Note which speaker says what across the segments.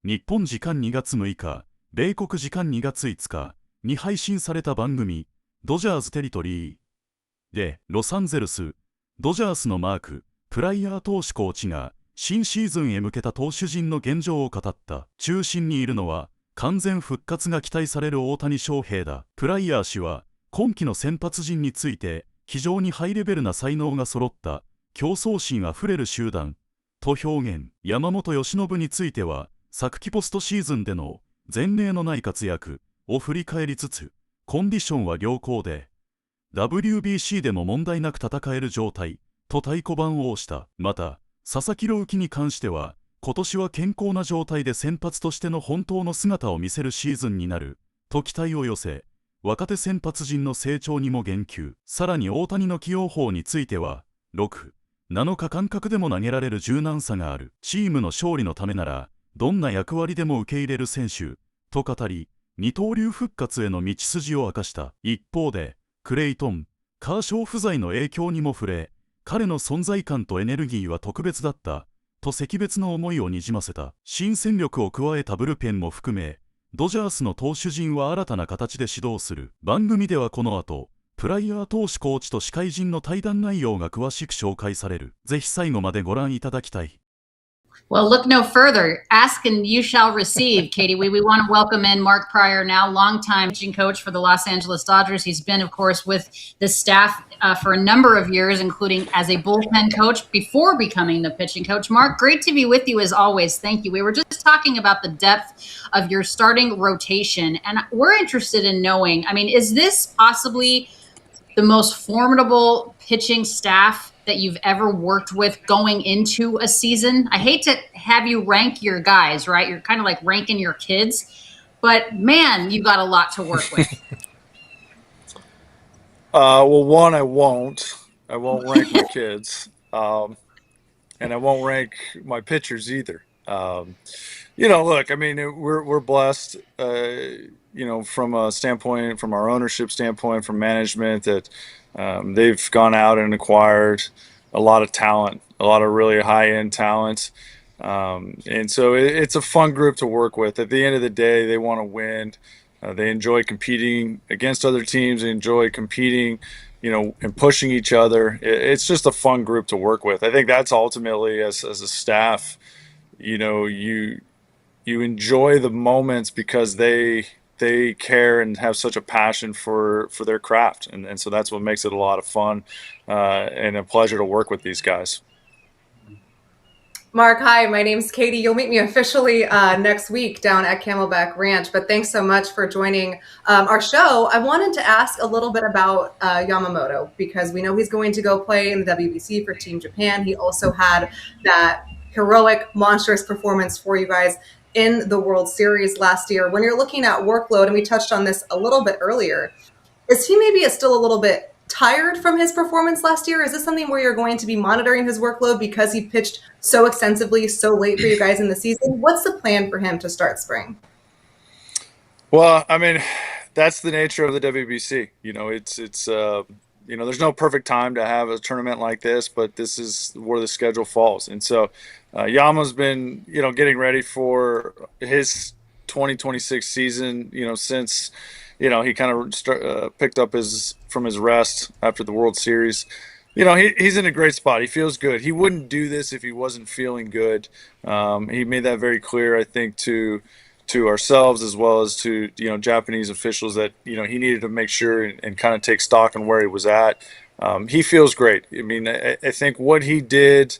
Speaker 1: 日本時間2月6日、米国時間2月5日に配信された番組、ドジャーステリトリーで、ロサンゼルス、ドジャースのマーク、プライアー投手コーチが、新シーズンへ向けた投手陣の現状を語った。中心にいるのは、完全復活が期待される大谷翔平だ。プライアー氏は、今季の先発陣について、非常にハイレベルな才能が揃った、競争心あふれる集団、と表現。山本由伸については、昨季ポストシーズンでの前例のない活躍を振り返りつつ、コンディションは良好で、WBC でも問題なく戦える状態、と太鼓判を押した。また、佐々木朗希に関しては、今年は健康な状態で先発としての本当の姿を見せるシーズンになる、と期待を寄せ、若手先発陣の成長にも言及。さらに大谷の起用法については、6、7日間隔でも投げられる柔軟さがある。チームの勝利のためなら、どんな役割でも受け入れる選手、と語り、二刀流復活への道筋を明かした。一方で、クレイトン、カーショー不在の影響にも触れ、彼の存在感とエネルギーは特別だった、と惜別の思いをにじませた。新戦力を加えたブルペンも含め、ドジャースの投手陣は新たな形で始動する。番組ではこの後、プライアー投手コーチと司会陣の対談内容が詳しく紹介される。ぜひ最後までご覧いただきたい。
Speaker 2: Well, look no further. Ask and you shall receive, Katie. We want to welcome in Mark Pryor, now longtime pitching coach for the Los Angeles Dodgers. He's been, of course, with the staff for a number of years, including as a bullpen coach before becoming the pitching coach. Mark, great to be with you as always. Thank you. We were just talking about the depth of your starting rotation, and we're interested in knowing, I mean, is this possibly the most formidable pitching staff that you've ever worked with going into a season? I hate to have you rank your guys, right? You're kind of like ranking your kids, but man, you got a lot to work with.
Speaker 3: Well, one, I won't rank my kids, and I won't rank my pitchers either. Look, I mean, we're blessed, from a standpoint, from our ownership standpoint, from management, that they've gone out and acquired a lot of talent, a lot of really high-end talent. And so it's a fun group to work with. At the end of the day, they want to win. They enjoy competing against other teams. They enjoy competing, and pushing each other. It's just a fun group to work with. I think that's ultimately, as a staff, you enjoy the moments because they care and have such a passion for their craft. And so that's what makes it a lot of fun and a pleasure to work with these guys.
Speaker 4: Mark, hi, my name's Katie. You'll meet me officially next week down at Camelback Ranch, but thanks so much for joining our show. I wanted to ask a little bit about Yamamoto, because we know he's going to go play in the WBC for Team Japan. He also had that heroic, monstrous performance for you guys in the World Series last year. When you're looking at workload, and we touched on this a little bit earlier, is he maybe still a little bit tired from his performance last year? Is this something where you're going to be monitoring his workload because he pitched so extensively so late for you guys in the season? What's the plan for him to start spring?
Speaker 3: Well, I mean, that's the nature of the WBC. There's no perfect time to have a tournament like this, but this is where the schedule falls. And so Yama's been, getting ready for his 2026 season, since, he kind of picked up from his rest after the World Series. He's in a great spot. He feels good. He wouldn't do this if he wasn't feeling good. He made that very clear, I think, to ourselves as well as to Japanese officials, that he needed to make sure and kind of take stock on where he was at. He feels great. I mean, I think what he did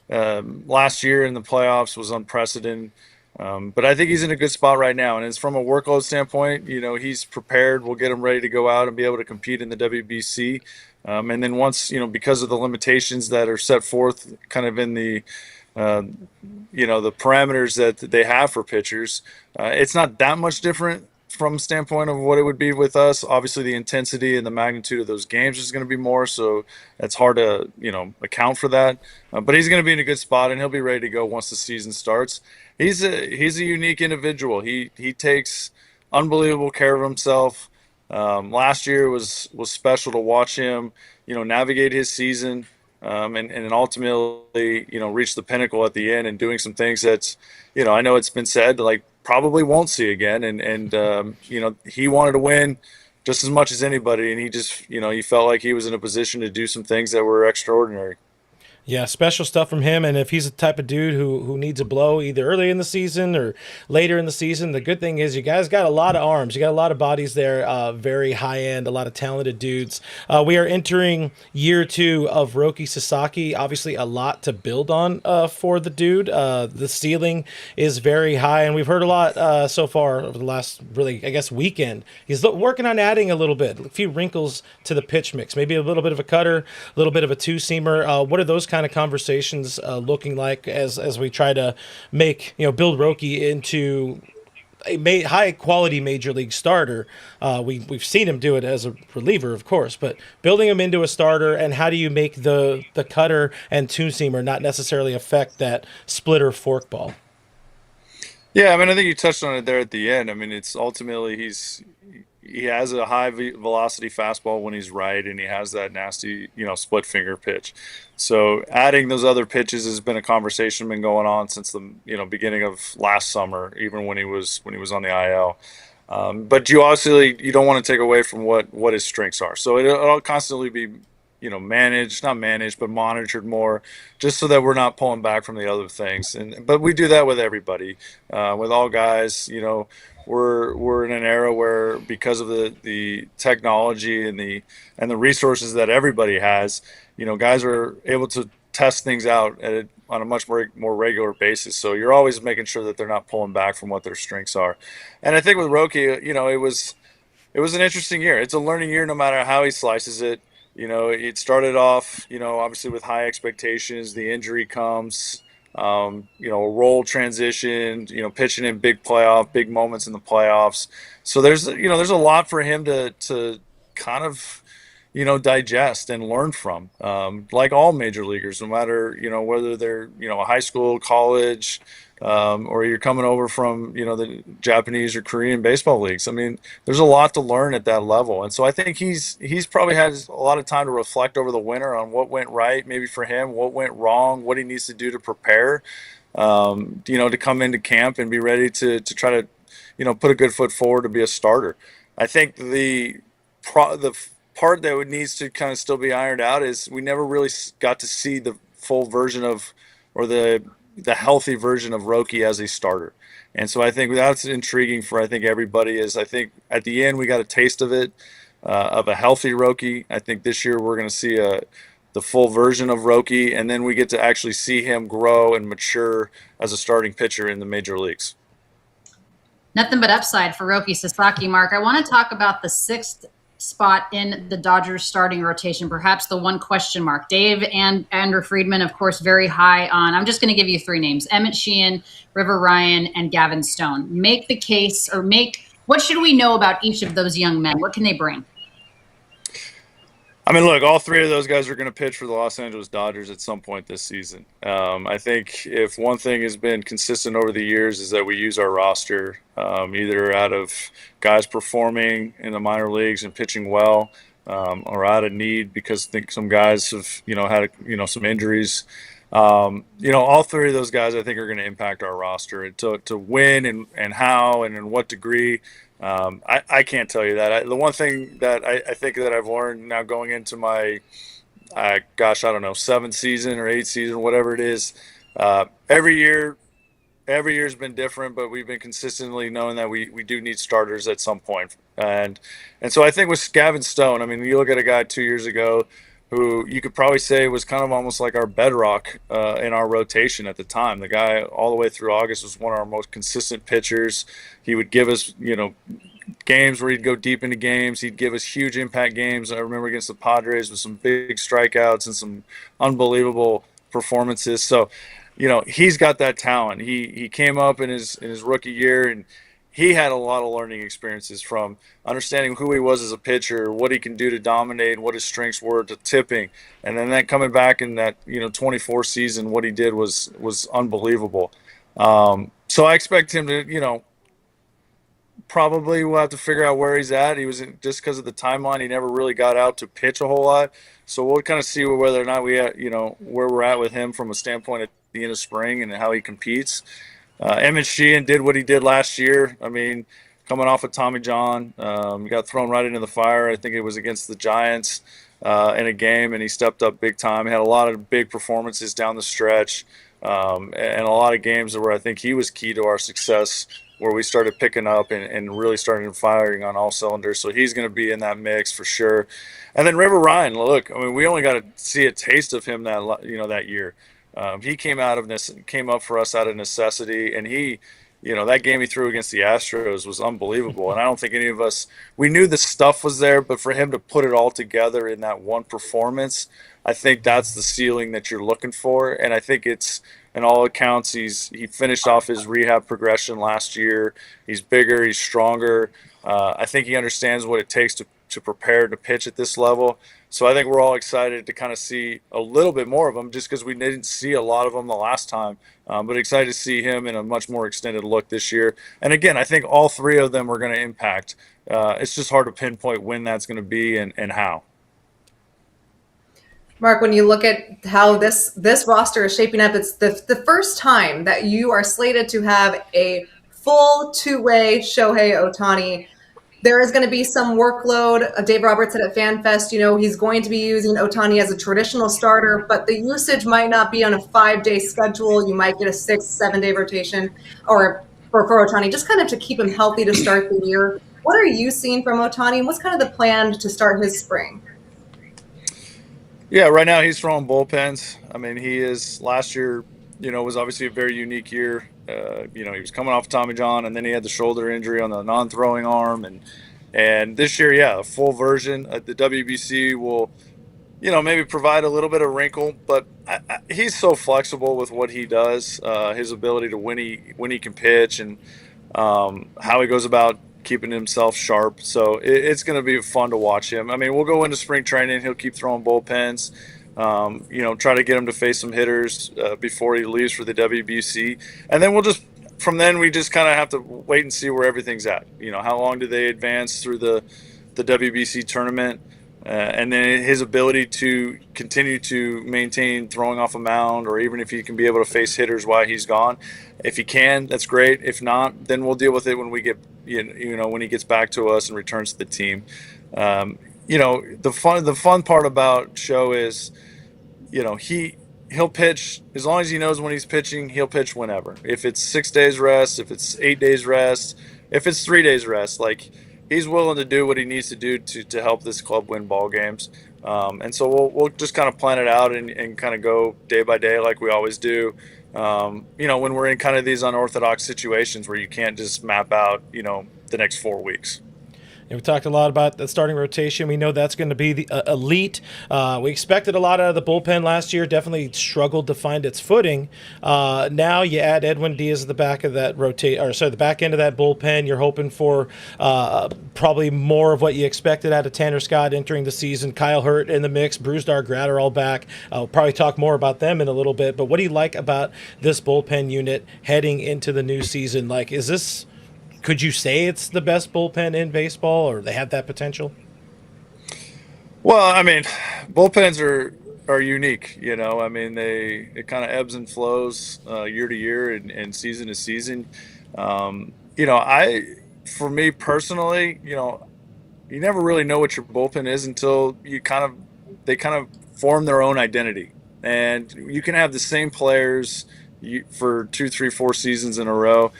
Speaker 3: last year in the playoffs was unprecedented. But I think he's in a good spot right now. And as from a workload standpoint, he's prepared. We'll get him ready to go out and be able to compete in the WBC. And then once, because of the limitations that are set forth kind of in the parameters that they have for pitchers, it's not that much different from standpoint of what it would be with us. Obviously, the intensity and the magnitude of those games is going to be more, so it's hard to account for that. But he's going to be in a good spot, and he'll be ready to go once the season starts. He's a unique individual. He takes unbelievable care of himself. Last year was special to watch him, navigate his season. and ultimately, reach the pinnacle at the end and doing some things that's, I know it's been said, like, probably won't see again. And he wanted to win just as much as anybody, and he just, he felt like he was in a position to do some things that were extraordinary.
Speaker 5: Yeah, special stuff from him. And if he's the type of dude who needs a blow either early in the season or later in the season, the good thing is you guys got a lot of arms. You got a lot of bodies there, very high end, a lot of talented dudes. We are entering year 2 of Roki Sasaki. Obviously, a lot to build on for the dude. The ceiling is very high, and we've heard a lot so far over the last, really, I guess, weekend. He's working on adding a little bit, a few wrinkles to the pitch mix, maybe a little bit of a cutter, a little bit of a two-seamer. What are those kind of conversations looking like as we try to make, build Roki into a high quality major league starter? We've seen him do it as a reliever, of course, but building him into a starter, and how do you make the cutter and two-seamer not necessarily affect that splitter forkball?
Speaker 3: Yeah, I mean, I think you touched on it there at the end. I mean, it's ultimately he has a high velocity fastball when he's right, and he has that nasty, split finger pitch. So adding those other pitches has been a conversation been going on since the beginning of last summer, even when he was on the IL. But you don't want to take away from what his strengths are. So it'll constantly be not managed, but monitored more, just so that we're not pulling back from the other things. But we do that with everybody, with all guys. We're in an era where, because of the technology and the resources that everybody has, guys are able to test things out on a much more regular basis. So you're always making sure that they're not pulling back from what their strengths are. And I think with Roki, it was an interesting year. It's a learning year, no matter how he slices it. It started off, obviously with high expectations. The injury comes, a role transition, pitching in big moments in the playoffs. So there's a lot for him to kind of, digest and learn from, like all major leaguers, no matter, whether they're, high school, college, or you're coming over from, the Japanese or Korean baseball leagues. I mean, there's a lot to learn at that level. And so I think he's probably had a lot of time to reflect over the winter on what went right, maybe for him, what went wrong, what he needs to do to prepare, to come into camp and be ready to try to, put a good foot forward to be a starter. I think the part that needs to kind of still be ironed out is we never really got to see the full version of, or the healthy version of Roki as a starter. And so I think that's intriguing for, I think, everybody. I think at the end we got a taste of it, of a healthy Roki. I think this year we're going to see the full version of Roki, and then we get to actually see him grow and mature as a starting pitcher in the major leagues.
Speaker 2: Nothing but upside for Roki Sasaki, Mark. I want to talk about the 6th spot in the Dodgers starting rotation, perhaps the one question mark. Dave and Andrew Friedman, of course, very high on. I'm just going to give you 3 names: Emmett Sheehan, River Ryan, and Gavin Stone. Make the case, or what should we know about each of those young men? What can they bring?
Speaker 3: I mean, look, all 3 of those guys are going to pitch for the Los Angeles Dodgers at some point this season. I think if one thing has been consistent over the years is that we use our roster either out of guys performing in the minor leagues and pitching well, or out of need because I think some guys have, had, some injuries. All 3 of those guys I think are going to impact our roster to win, and how and in what degree. I can't tell you that. The one thing that I think that I've learned now going into my, I don't know, 7th season or 8th season, whatever it is, every year's been different, but we've been consistently knowing that we do need starters at some point. And so I think with Gavin Stone, I mean, you look at a guy 2 years ago who you could probably say was kind of almost like our bedrock in our rotation at the time. The guy all the way through August was one of our most consistent pitchers. He would give us, games where he'd go deep into games. He'd give us huge impact games. I remember against the Padres with some big strikeouts and some unbelievable performances. So, he's got that talent. He came up in his rookie year, and he had a lot of learning experiences from understanding who he was as a pitcher, what he can do to dominate, what his strengths were, to tipping. And then that coming back in that, 24 season, what he did was unbelievable. So I expect him to, probably we'll have to figure out where he's at. He was just because of the timeline, he never really got out to pitch a whole lot. So we'll kind of see whether or not where we're at with him from a standpoint at the end of spring and how he competes. Emmett Sheehan did what he did last year. I mean, coming off of Tommy John, he got thrown right into the fire. I think it was against the Giants in a game, and he stepped up big time. He had a lot of big performances down the stretch, and a lot of games where I think he was key to our success, where we started picking up and really started firing on all cylinders. So he's going to be in that mix for sure. And then River Ryan, look, I mean, we only got to see a taste of him that year. He came up for us out of necessity, and that game he threw against the Astros was unbelievable. And I don't think any of us, we knew the stuff was there, but for him to put it all together in that one performance, I think that's the ceiling that you're looking for. And I think it's, in all accounts, he finished off his rehab progression last year. He's bigger, he's stronger. I think he understands what it takes to prepare to pitch at this level. So I think we're all excited to kind of see a little bit more of him, just because we didn't see a lot of him the last time. But excited to see him in a much more extended look this year. And again, I think all three of them are going to impact. It's just hard to pinpoint when that's going to be and how.
Speaker 4: Mark, when you look at how this roster is shaping up, it's the first time that you are slated to have a full two-way Shohei Ohtani. There is going to be some workload. Dave Roberts said at FanFest, he's going to be using Ohtani as a traditional starter, but the usage might not be on a 5-day schedule. You might get a 6-7 day rotation or for Ohtani, just kind of to keep him healthy to start the year. What are you seeing from Ohtani, and what's kind of the plan to start his spring?
Speaker 3: Yeah, right now he's throwing bullpens. I mean, last year, was obviously a very unique year. He was coming off Tommy John, and then he had the shoulder injury on the non-throwing arm. And this year, a full version at the WBC will, maybe provide a little bit of wrinkle. But he's so flexible with what he does, his ability to when he can pitch, and how he goes about keeping himself sharp. So it's going to be fun to watch him. I mean, we'll go into spring training. He'll keep throwing bullpens. Try to get him to face some hitters before he leaves for the WBC. And then from then we just kind of have to wait and see where everything's at. How long do they advance through the WBC tournament? And then his ability to continue to maintain throwing off a mound, or even if he can be able to face hitters while he's gone. If he can, that's great. If not, then we'll deal with it when we get, when he gets back to us and returns to the team. The fun part about Show is, he'll pitch as long as he knows when he's pitching. He'll pitch whenever. If it's 6 days rest, if it's 8 days rest, if it's 3 days rest, he's willing to do what he needs to do to help this club win ball games. And so we'll just kind of plan it out and kind of go day by day like we always do. When we're in kind of these unorthodox situations where you can't just map out, the next 4 weeks.
Speaker 5: And we talked a lot about the starting rotation. We know that's going to be the elite. We expected a lot out of the bullpen last year. Definitely struggled to find its footing. Now you add Edwin Diaz at the back of that the back end of that bullpen. You're hoping for probably more of what you expected out of Tanner Scott entering the season. Kyle Hurt in the mix. Bruce Dargrad are all back. We'll probably talk more about them in a little bit. But what do you like about this bullpen unit heading into the new season? Could you say it's the best bullpen in baseball, or they have that potential?
Speaker 3: Well, I mean, bullpens are unique. I mean, it kind of ebbs and flows year to year and season to season. For me personally, you never really know what your bullpen is until they kind of form their own identity. And you can have the same players for 2, 3, 4 seasons in a row.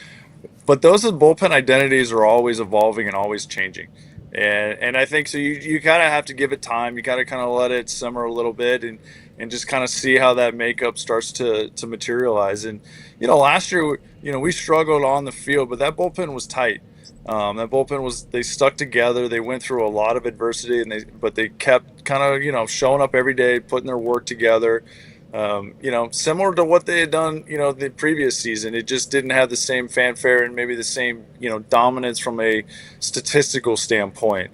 Speaker 3: But those bullpen identities are always evolving and always changing. And I think so you kind of have to give it time. You got to kind of let it simmer a little bit and just kind of see how that makeup starts to materialize. And, last year, we struggled on the field, but that bullpen was tight. That bullpen they stuck together. They went through a lot of adversity, but they kept kind of, showing up every day, putting their work together. Similar to what they had done, the previous season. It just didn't have the same fanfare and maybe the same, dominance from a statistical standpoint.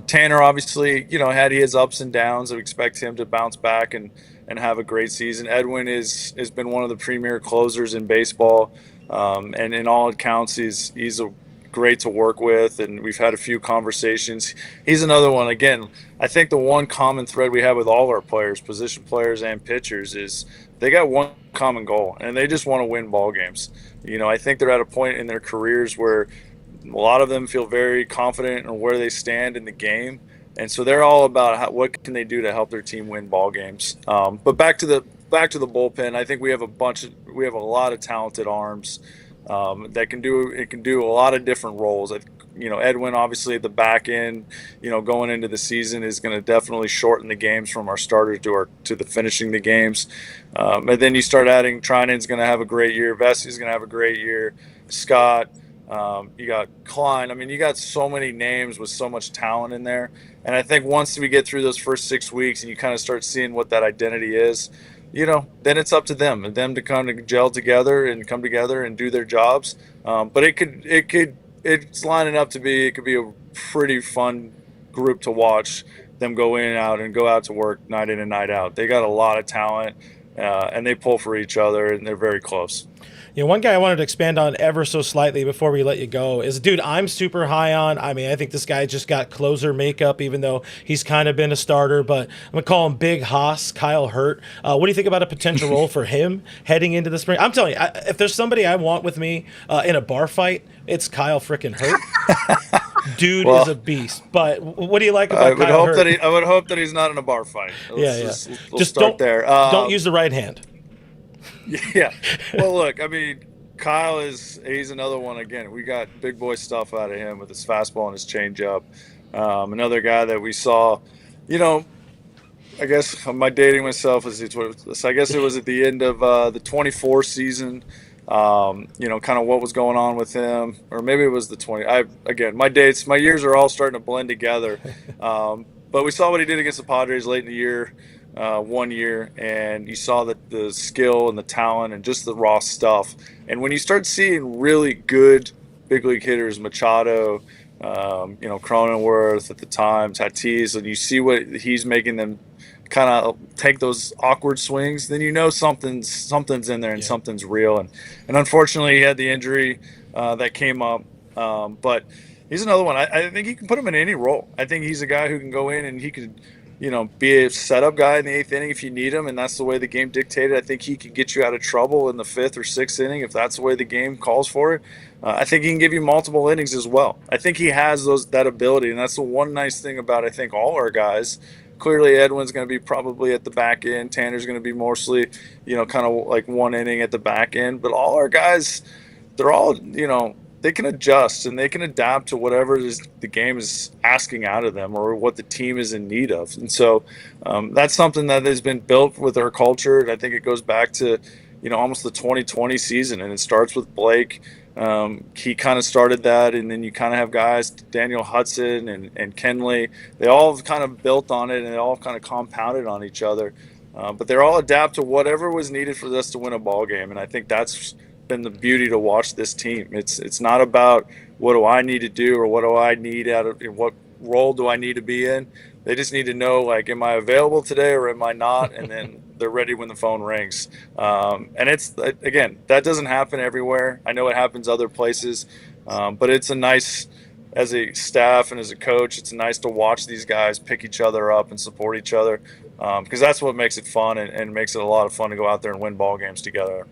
Speaker 3: Tanner, obviously, had his ups and downs. I expect him to bounce back and have a great season. Edwin has been one of the premier closers in baseball. And in all accounts, he's a great to work with, and we've had a few conversations. He's another one. Again, I think the one common thread we have with all our players, position players and pitchers, is they got one common goal, and they just want to win ball games. I think they're at a point in their careers where a lot of them feel very confident in where they stand in the game, and so they're all about what can they do to help their team win ball games. But back to the bullpen, I think we have a lot of talented arms that can do a lot of different roles. Edwin, obviously at the back end, going into the season is going to definitely shorten the games from our starters to the finishing the games. And then you start adding Trinan's going to have a great year. Vessi's going to have a great year. Scott, you got Klein. I mean, you got so many names with so much talent in there. And I think once we get through those first 6 weeks and you kind of start seeing what that identity is, then it's up to them to kind of gel together and come together and do their jobs. But it's lining up to be, it could be a pretty fun group to watch them go in and go out to work night in and night out. They got a lot of talent, and they pull for each other, and they're very close.
Speaker 5: One guy I wanted to expand on ever so slightly before we let you go is a dude I'm super high on. I mean, I think this guy just got closer makeup, even though he's kind of been a starter, but I'm going to call him Big Haas, Kyle Hurt. What do you think about a potential role for him heading into the spring? I'm telling you, if there's somebody I want with me in a bar fight, it's Kyle frickin' Hurt. Dude is a beast. But what do you like about Kyle Hurt?
Speaker 3: I would hope that he's not in a bar fight. Let's start there.
Speaker 5: Don't use the right hand.
Speaker 3: Yeah. Well, look, I mean, Kyle he's another one. Again, we got big boy stuff out of him with his fastball and his changeup. Another guy that we saw, I guess I'm dating myself. I guess it was at the end of the 24 season. Kind of what was going on with him, or maybe it was the 20. My years are all starting to blend together. But we saw what he did against the Padres late in the year. 1 year, and you saw the skill and the talent and just the raw stuff. And when you start seeing really good big league hitters, Machado, Cronenworth at the time, Tatis, and you see what he's making them kind of take those awkward swings, then something's in there and something's real. And unfortunately, he had the injury that came up, but he's another one. I think you can put him in any role. I think he's a guy who can go in and he could be a setup guy in the 8th inning if you need him, and that's the way the game dictated. I think he could get you out of trouble in the 5th or 6th inning if that's the way the game calls for it. I think he can give you multiple innings as well. I think he has that ability, and that's the one nice thing about, I think, all our guys. Clearly, Edwin's going to be probably at the back end. Tanner's going to be mostly, kind of like 1 inning at the back end. But all our guys, they're all, they can adjust and they can adapt to whatever the game is asking out of them or what the team is in need of. And so that's something that has been built with our culture. And I think it goes back to, almost the 2020 season. And it starts with Blake. He kind of started that. And then you kind of have guys, Daniel Hudson and Kenley. They all kind of built on it and they all kind of compounded on each other. But they're all adapt to whatever was needed for us to win a ball game. And I think that's been the beauty to watch this team. It's not about what do I need to do or what do I need what role do I need to be in. They just need to know, like, am I available today or am I not? And then they're ready when the phone rings. And it's, again, that doesn't happen everywhere. I know it happens other places, but it's a nice, as a staff and as a coach, it's nice to watch these guys pick each other up and support each other, because that's what makes it fun and makes it a lot of fun to go out there and win ball games together.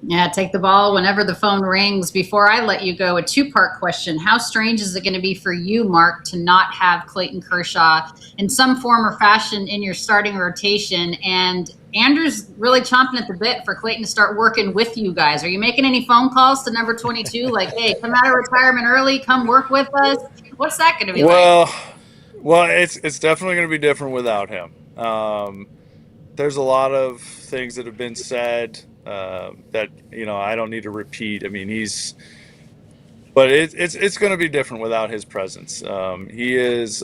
Speaker 2: Yeah, take the ball whenever the phone rings. Before I let you go, a 2-part question. How strange is it going to be for you, Mark, to not have Clayton Kershaw in some form or fashion in your starting rotation? And Andrew's really chomping at the bit for Clayton to start working with you guys. Are you making any phone calls to number 22? Like, hey, come out of retirement early, come work with us? What's that going to be like?
Speaker 3: Well, it's definitely going to be different without him. There's a lot of things that have been said that I don't need to repeat. I mean, but it's going to be different without his presence. He is.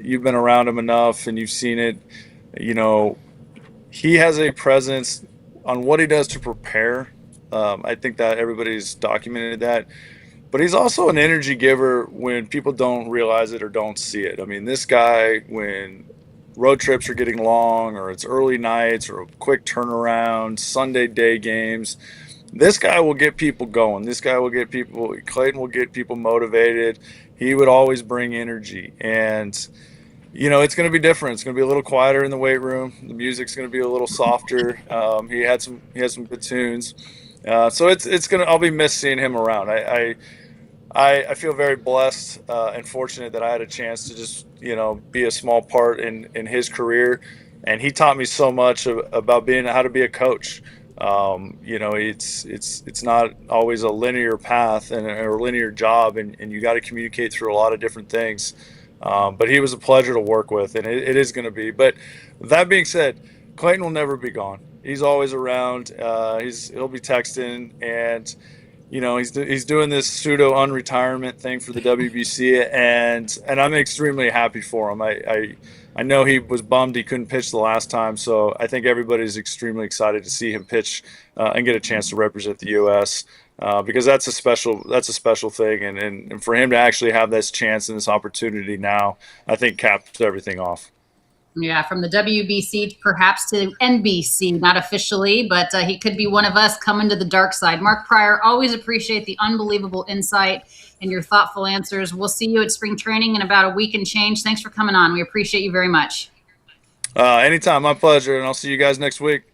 Speaker 3: You've been around him enough, and you've seen it. He has a presence on what he does to prepare. I think that everybody's documented that. But he's also an energy giver when people don't realize it or don't see it. I mean, this guy, when road trips are getting long or it's early nights or a quick turnaround, Sunday day games, this guy will get people going. This guy will get people, Clayton will get people motivated. He would always bring energy. And, you know, it's going to be different. It's going to be a little quieter in the weight room. The music's going to be a little softer. He had some good tunes. So I'll be missed seeing him around. I feel very blessed and fortunate that I had a chance to just, you know, be a small part in his career. And he taught me so much about how to be a coach. You know, it's not always a linear path and a linear job, and you got to communicate through a lot of different things. But he was a pleasure to work with, and it is going to be. But that being said, Clayton will never be gone. He's always around. He'll be texting, and you know, he's doing this pseudo unretirement thing for the WBC, and I'm extremely happy for him. I know he was bummed he couldn't pitch the last time, so I think everybody's extremely excited to see him pitch and get a chance to represent the U.S. Because that's a special thing, and for him to actually have this chance and this opportunity now, I think caps everything off.
Speaker 2: Yeah, from the WBC perhaps to NBC, not officially, but he could be one of us coming to the dark side. Mark Pryor, always appreciate the unbelievable insight and your thoughtful answers. We'll see you at spring training in about a week and change. Thanks for coming on. We appreciate you very much.
Speaker 3: Anytime, my pleasure, and I'll see you guys next week.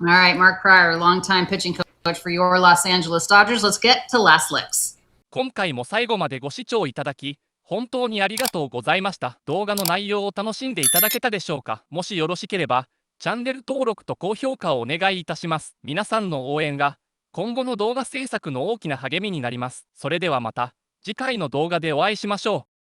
Speaker 2: All right, Mark Pryor, longtime pitching coach for your Los Angeles Dodgers. Let's get to last licks.
Speaker 6: 今回も最後までご視聴いただき本当にありがとうございました。動画の内容を楽しんでいただけたでしょうか。もしよろしければチャンネル登録と高評価をお願いいたします。皆さんの応援が今後の動画制作の大きな励みになります。それではまた次回の動画でお会いしましょう。